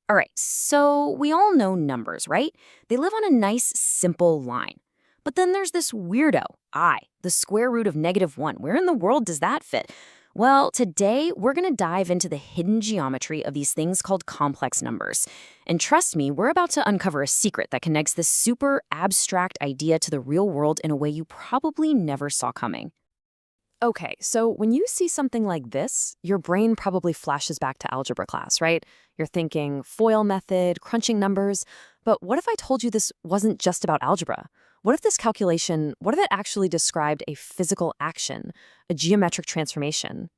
All right, so we all know numbers, right? They live on a nice, simple line. But then there's this weirdo, I, the square root of -1. Where in the world does that fit? Well, today we're going to dive into the hidden geometry of these things called complex numbers. And trust me, we're about to uncover a secret that connects this super abstract idea to the real world in a way you probably never saw coming. Okay, so when you see something like this, your brain probably flashes back to algebra class, right? You're thinking FOIL method, crunching numbers. But what if I told you this wasn't just about algebra? What if it actually described a physical action, a geometric transformation?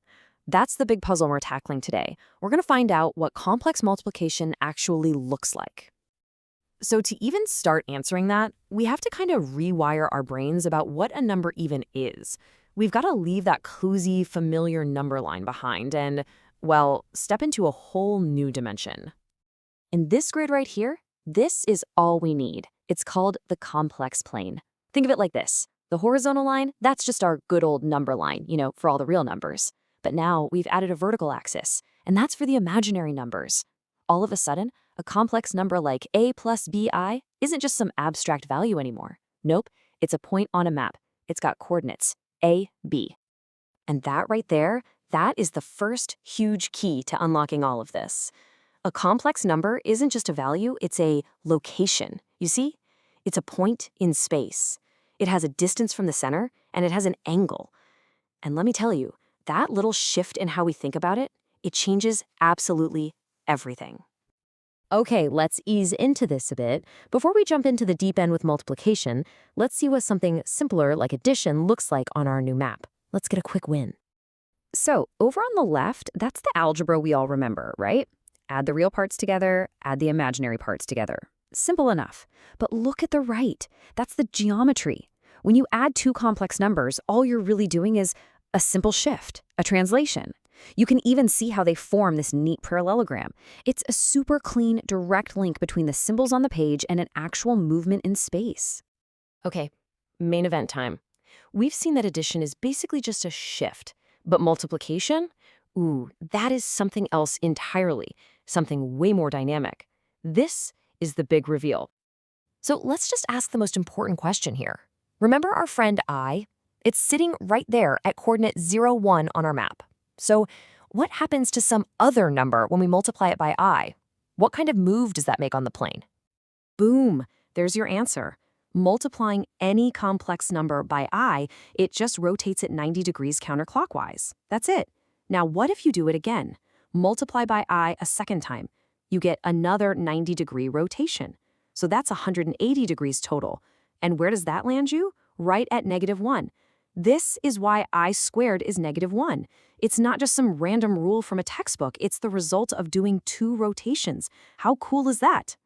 That's the big puzzle we're tackling today. We're going to find out what complex multiplication actually looks like. So to even start answering that, we have to kind of rewire our brains about what a number even is. We've got to leave that cozy, familiar number line behind and, well, step into a whole new dimension. In this grid right here, this is all we need. It's called the complex plane. Think of it like this. The horizontal line, that's just our good old number line, for all the real numbers. But now we've added a vertical axis, and that's for the imaginary numbers. All of a sudden, a complex number like a plus bi isn't just some abstract value anymore. Nope, it's a point on a map. It's got coordinates, a, b. And that right there, that is the first huge key to unlocking all of this. A complex number isn't just a value, it's a location. You see? It's a point in space. It has a distance from the center, and it has an angle. And let me tell you, that little shift in how we think about it, it changes absolutely everything. Okay, let's ease into this a bit. Before we jump into the deep end with multiplication, let's see what something simpler like addition looks like on our new map. Let's get a quick win. So, over on the left, that's the algebra we all remember, right? Add the real parts together, add the imaginary parts together. Simple enough. But look at the right. That's the geometry. When you add two complex numbers, all you're really doing is a simple shift, a translation. You can even see how they form this neat parallelogram. It's a super clean, direct link between the symbols on the page and an actual movement in space. Okay, main event time. We've seen that addition is basically just a shift, but multiplication? Ooh, that is something else entirely, something way more dynamic. This is the big reveal. So let's just ask the most important question here. Remember our friend I? It's sitting right there at coordinate 0, 1 on our map. So what happens to some other number when we multiply it by I? What kind of move does that make on the plane? Boom, there's your answer. Multiplying any complex number by I, it just rotates it 90 degrees counterclockwise. That's it. Now what if you do it again? Multiply by I a second time. You get another 90-degree rotation. So that's 180 degrees total. And where does that land you? Right at -1. This is why I squared is -1. It's not just some random rule from a textbook. It's the result of doing 2 rotations. How cool is that?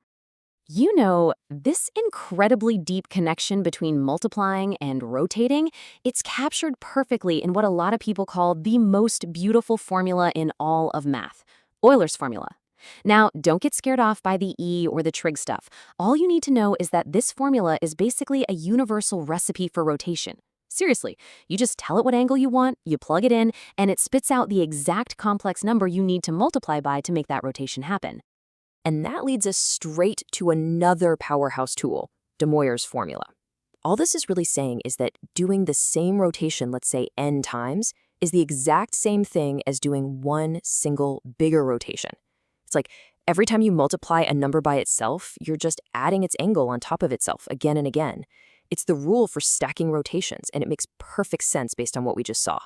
This incredibly deep connection between multiplying and rotating, it's captured perfectly in what a lot of people call the most beautiful formula in all of math, Euler's formula. Now, don't get scared off by the E or the trig stuff. All you need to know is that this formula is basically a universal recipe for rotation. Seriously, you just tell it what angle you want, you plug it in, and it spits out the exact complex number you need to multiply by to make that rotation happen. And that leads us straight to another powerhouse tool, de Moivre's formula. All this is really saying is that doing the same rotation, let's say n times, is the exact same thing as doing one single bigger rotation. It's like every time you multiply a number by itself, you're just adding its angle on top of itself again and again. It's the rule for stacking rotations, and it makes perfect sense based on what we just saw.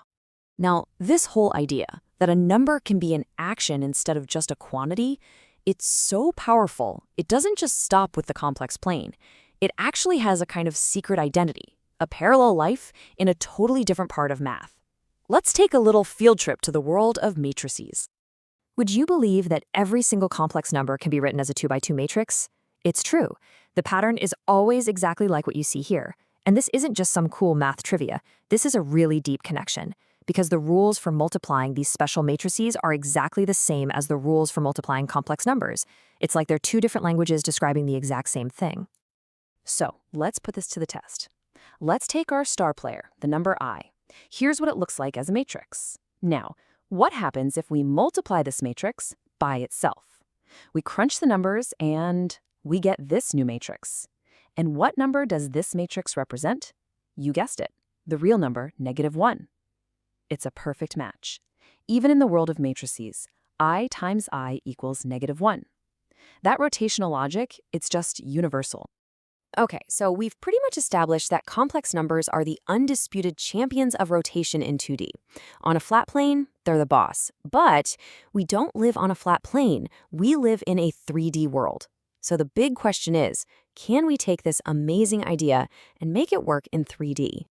Now, this whole idea that a number can be an action instead of just a quantity, it's so powerful, it doesn't just stop with the complex plane. It actually has a kind of secret identity, a parallel life in a totally different part of math. Let's take a little field trip to the world of matrices. Would you believe that every single complex number can be written as a 2x2 matrix? It's true. The pattern is always exactly like what you see here. And this isn't just some cool math trivia. This is a really deep connection, because the rules for multiplying these special matrices are exactly the same as the rules for multiplying complex numbers. It's like they're two different languages describing the exact same thing. So let's put this to the test. Let's take our star player, the number I. Here's what it looks like as a matrix. Now, what happens if we multiply this matrix by itself? We crunch the numbers and we get this new matrix. And what number does this matrix represent? You guessed it, the real number, -1. It's a perfect match. Even in the world of matrices, I times I equals -1. That rotational logic, it's just universal. Okay, so we've pretty much established that complex numbers are the undisputed champions of rotation in 2D. On a flat plane, they're the boss. But we don't live on a flat plane. We live in a 3D world. So the big question is, can we take this amazing idea and make it work in 3D?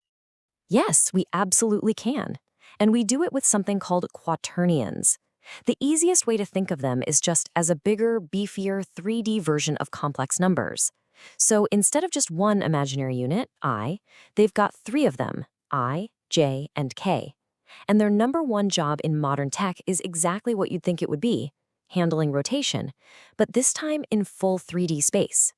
Yes, we absolutely can. And we do it with something called quaternions. The easiest way to think of them is just as a bigger, beefier 3D version of complex numbers. So instead of just one imaginary unit, I, they've got 3 of them, I, j, and k. And their number one job in modern tech is exactly what you'd think it would be, handling rotation, but this time in full 3D space.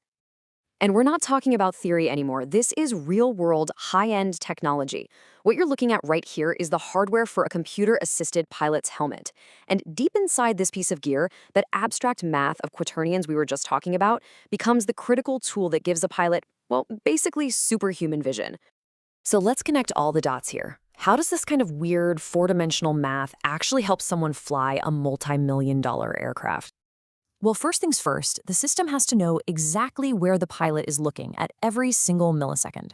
And we're not talking about theory anymore. This is real-world, high-end technology. What you're looking at right here is the hardware for a computer-assisted pilot's helmet. And deep inside this piece of gear, that abstract math of quaternions we were just talking about becomes the critical tool that gives a pilot, well, basically superhuman vision. So let's connect all the dots here. How does this kind of weird, four-dimensional math actually help someone fly a multi-million-dollar aircraft? Well, first things first, the system has to know exactly where the pilot is looking at every single millisecond.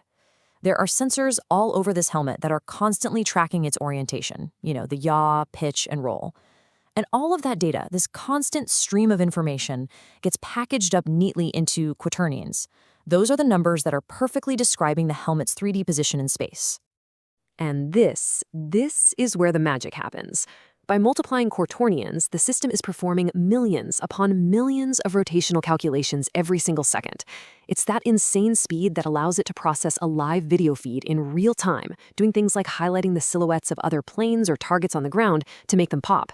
There are sensors all over this helmet that are constantly tracking its orientation, the yaw, pitch, and roll. And all of that data, this constant stream of information, gets packaged up neatly into quaternions. Those are the numbers that are perfectly describing the helmet's 3D position in space. And this is where the magic happens. By multiplying quaternions, the system is performing millions upon millions of rotational calculations every single second. It's that insane speed that allows it to process a live video feed in real time, doing things like highlighting the silhouettes of other planes or targets on the ground to make them pop.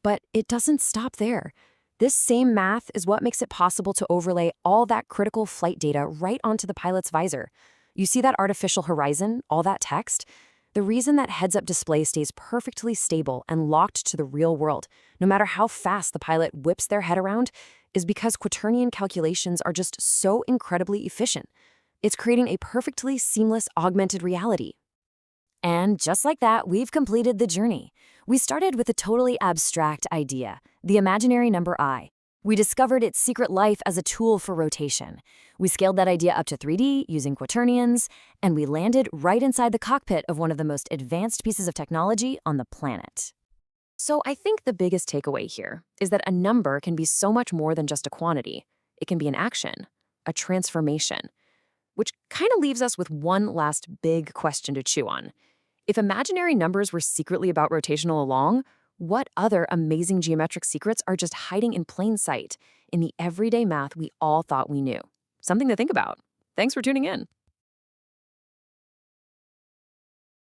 But it doesn't stop there. This same math is what makes it possible to overlay all that critical flight data right onto the pilot's visor. You see that artificial horizon, all that text? The reason that heads-up display stays perfectly stable and locked to the real world, no matter how fast the pilot whips their head around, is because quaternion calculations are just so incredibly efficient. It's creating a perfectly seamless augmented reality. And just like that, we've completed the journey. We started with a totally abstract idea, the imaginary number I. We discovered its secret life as a tool for rotation. We scaled that idea up to 3D using quaternions, and we landed right inside the cockpit of one of the most advanced pieces of technology on the planet. So I think the biggest takeaway here is that a number can be so much more than just a quantity. It can be an action, a transformation, which kind of leaves us with one last big question to chew on. If imaginary numbers were secretly about rotational along, what other amazing geometric secrets are just hiding in plain sight in the everyday math we all thought we knew? Something to think about. Thanks for tuning in.